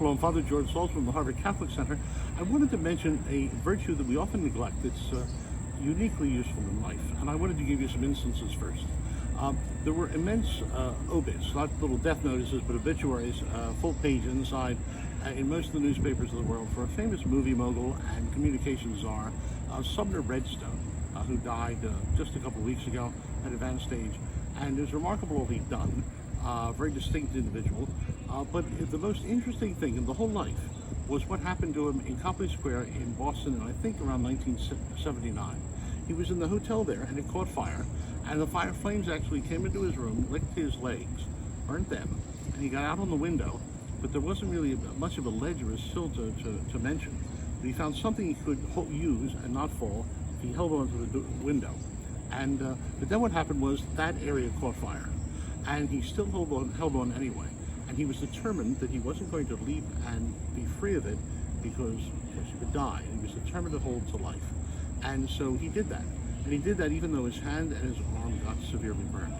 Hello, I'm Father George Saltzman from the Harvard Catholic Center. I wanted to mention a virtue that we often neglect that's uniquely useful in life, and I wanted to give you some instances first. There were immense obits, not little death notices, but obituaries, full page inside, in most of the newspapers of the world for a famous movie mogul and communications czar, Sumner Redstone, who died just a couple of weeks ago at advanced age. And it was remarkable what he'd done, very distinct individual. But the most interesting thing in the whole life was what happened to him in Copley Square in Boston in, I think, around 1979. He was in the hotel there and it caught fire, and the fire flames actually came into his room, licked his legs, burnt them, and he got out on the window, but there wasn't really much of a ledge or a sill to mention. But he found something he could use and not fall. He held on to the window. And but then what happened was that area caught fire, and he still held on anyway. And he was determined that he wasn't going to leap and be free of it because he would die. And he was determined to hold to life. And so he did that. And he did that even though his hand and his arm got severely burned.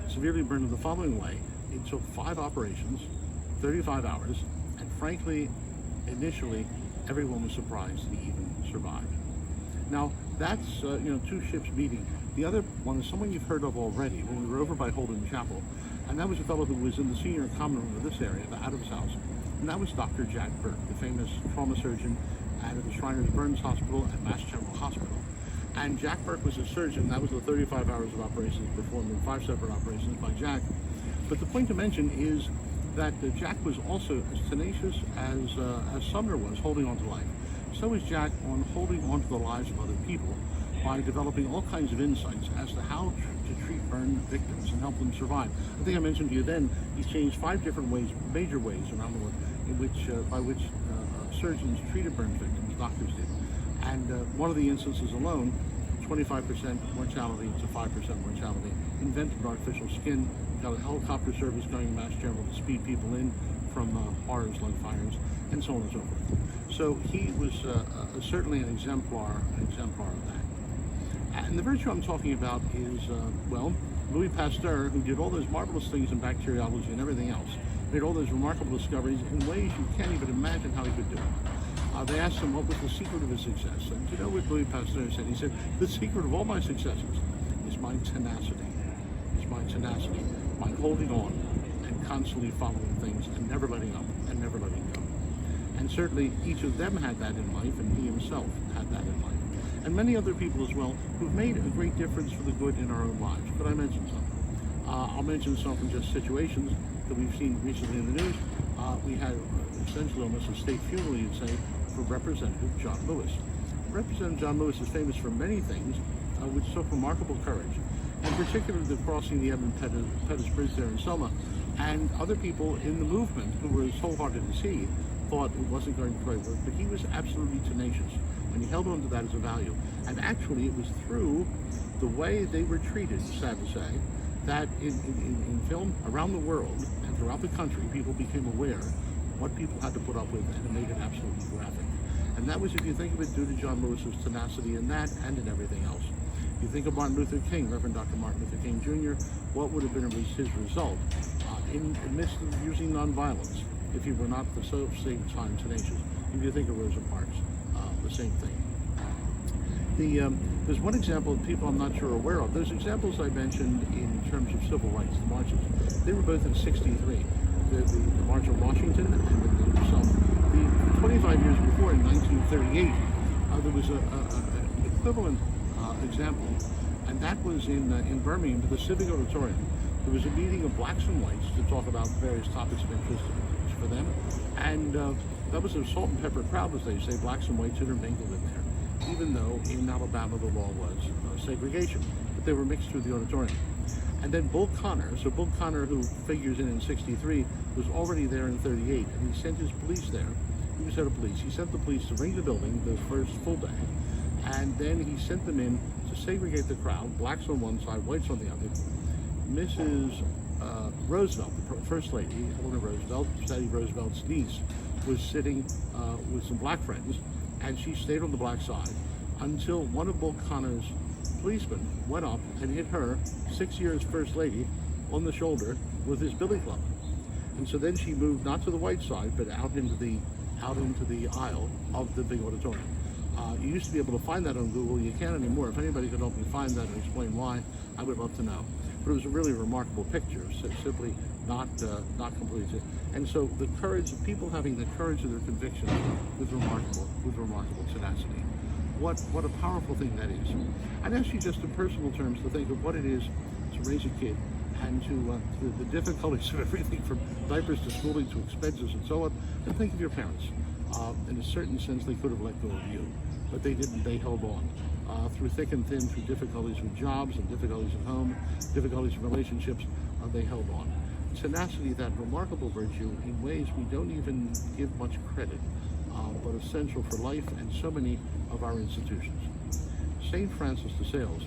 Severely burned in the following way. It took 5 operations, 35 hours, and frankly, initially, everyone was surprised he even survived. Now, that's 2 ships meeting. The other one is someone you've heard of already when we were over by Holden Chapel, and that was a fellow who was in the senior common room of this area, the out of his house, and that was Dr. Jack Burke, the famous trauma surgeon at the Shriners Burns Hospital and Mass General Hospital. And Jack Burke was a surgeon. That was the 35 hours of operations performed in 5 separate operations by Jack. But the point to mention is that Jack was also as tenacious as Sumner was holding on to life. So is Jack on holding on to the lives of other people by developing all kinds of insights as to how to treat burn victims and help them survive. I think I mentioned to you then, he changed 5 different ways, major ways around the world, by which surgeons treated burn victims, doctors did. And one of the instances alone, 25% mortality to 5% mortality, invented an artificial skin, got a helicopter service going in Mass General to speed people in from horrors like fires, and so on and so forth. So he was certainly an exemplar of that. And the virtue I'm talking about is, Louis Pasteur, who did all those marvelous things in bacteriology and everything else, made all those remarkable discoveries in ways you can't even imagine how he could do it. They asked him what was the secret of his success. And you know what Louis Pasteur said? He said, the secret of all my successes is my tenacity. It's my tenacity, my holding on and constantly following things and never letting up and never letting go. And certainly each of them had that in life, and he himself had that in life. And many other people as well who've made a great difference for the good in our own lives. Could I mention some? I'll mention some from just situations that we've seen recently in the news. We had essentially almost a state funeral, you'd say, for Representative John Lewis. Representative John Lewis is famous for many things, which took remarkable courage, and particularly the crossing the Edmund Pettus Bridge there in Selma. And other people in the movement who were as wholehearted as he thought it wasn't going to quite work, but he was absolutely tenacious, and he held on to that as a value. And actually, it was through the way they were treated, sad to say, that in film around the world and throughout the country, people became aware of what people had to put up with, and it made it absolutely graphic. And that was, if you think of it, due to John Lewis's tenacity in that and in everything else. You think of Martin Luther King, Reverend Dr. Martin Luther King Jr., what would have been his result in the midst of using nonviolence if he were not at the same time tenacious? If you think of Rosa Parks, the same thing. There's one example that people I'm not sure are aware of. Those examples I mentioned in terms of civil rights, the marches, they were both in '63. The March on Washington and the itself. The 25 years before, in 1938, there was an equivalent example, and that was in Birmingham, to the Civic Auditorium. There was a meeting of blacks and whites to talk about various topics of interest for them, and that was a salt and pepper crowd, as they say. Blacks and whites intermingled in there, even though in Alabama the law was segregation, but they were mixed through the auditorium. And then Bull Connor, who figures in '63, was already there in '38, and he sent his police there. He was head of police. He sent the police to ring the building the first full day, and then he sent them in to segregate the crowd, blacks on one side, whites on the other. Mrs. Roosevelt, the First Lady, Eleanor Roosevelt, Teddy Roosevelt's niece, was sitting with some black friends, and she stayed on the black side until one of Bull Connor's policeman went up and hit her, 6 years First Lady, on the shoulder with his billy club. And so then she moved not to the white side, but out into the aisle of the big auditorium. You used to be able to find that on Google. You can't anymore. If anybody could help me find that and explain why, I would love to know. But it was a really remarkable picture, simply not completely. And so the courage of people having the courage of their convictions with remarkable tenacity. What a powerful thing that is. I'd ask you just in personal terms to think of what it is to raise a kid, and to the difficulties of everything from diapers to schooling to expenses and so on, and think of your parents. In a certain sense, they could have let go of you, but they didn't. They held on through thick and thin, through difficulties with jobs and difficulties at home, difficulties in relationships. They held on. Tenacity, that remarkable virtue, in ways we don't even give much credit, but essential for life and so many of our institutions. St. Francis de Sales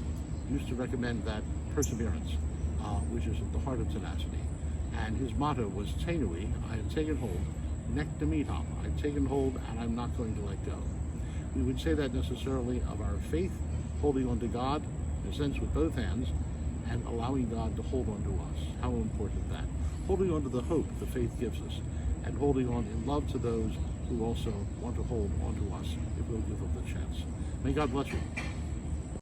used to recommend that perseverance, which is at the heart of tenacity. And his motto was tenui, I have taken hold, nec dimitam, I've taken hold and I'm not going to let go. We would say that necessarily of our faith, holding on to God, in a sense with both hands, and allowing God to hold on to us. How important that. Holding on to the hope the faith gives us, and holding on in love to those who also want to hold on to us if we'll give them the chance. May God bless you.